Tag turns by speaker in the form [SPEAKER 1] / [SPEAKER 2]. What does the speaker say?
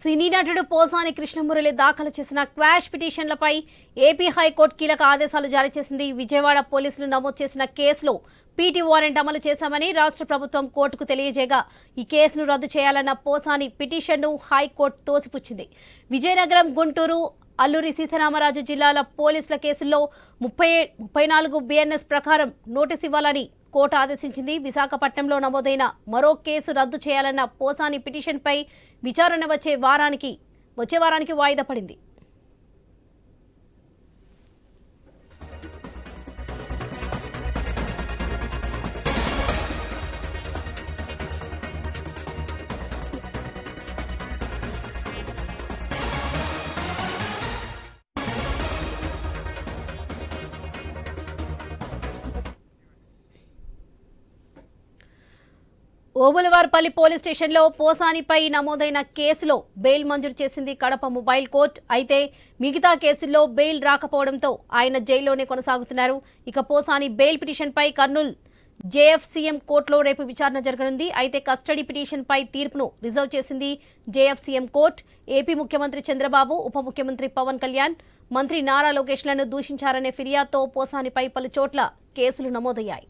[SPEAKER 1] సినీ నటుడు పోసాని కృష్ణమురళి దాఖలు చేసిన క్వాష్ పిటిషన్లపై ఏపీ హైకోర్టు కీలక ఆదేశాలు జారీ చేసింది. విజయవాడ పోలీసులు నమోదు చేసిన కేసులో పీటీ వారెంట్ అమలు చేశామని రాష్ట్ర ప్రభుత్వం కోర్టుకు తెలియజేయగా ఈ కేసును రద్దు చేయాలన్న పోసాని పిటిషన్ను హైకోర్టు తోసిపుచ్చింది. విజయనగరం, గుంటూరు, అల్లూరి సీతారామరాజు జిల్లాల పోలీసుల కేసుల్లో 34 బిఎన్ఎస్ ప్రకారం నోటీసు ఇవ్వాలని కోర్టు ఆదేశించింది. విశాఖపట్నంలో నమోదైన మరో కేసు రద్దు చేయాలన్న పోసాని పిటిషన్పై విచారణ వచ్చే వారానికి వాయిదా పడింది. ఓబులవార్పల్లి పోలీస్ స్టేషన్లో పోసానిపై నమోదైన కేసులో బెయిల్ మంజూరు చేసింది కడప మొబైల్ కోర్టు. అయితే మిగతా కేసుల్లో బెయిల్ రాకపోవడంతో ఆయన జైల్లోనే కొనసాగుతున్నారు. ఇక పోసాని బెయిల్ పిటిషన్పై కర్నూలు జేఎఫ్సీఎం కోర్టులో రేపు విచారణ జరగనుంది. అయితే కస్టడీ పిటిషన్పై తీర్పును రిజర్వ్ చేసింది జేఎఫ్సీఎం కోర్టు. ఏపీ ముఖ్యమంత్రి చంద్రబాబు, ఉప ముఖ్యమంత్రి పవన్ కళ్యాణ్, మంత్రి నారా లోకేష్లను దూషించారనే ఫిర్యాదుతో పోసానిపై పలు చోట్ల కేసులు నమోదయ్యాయి.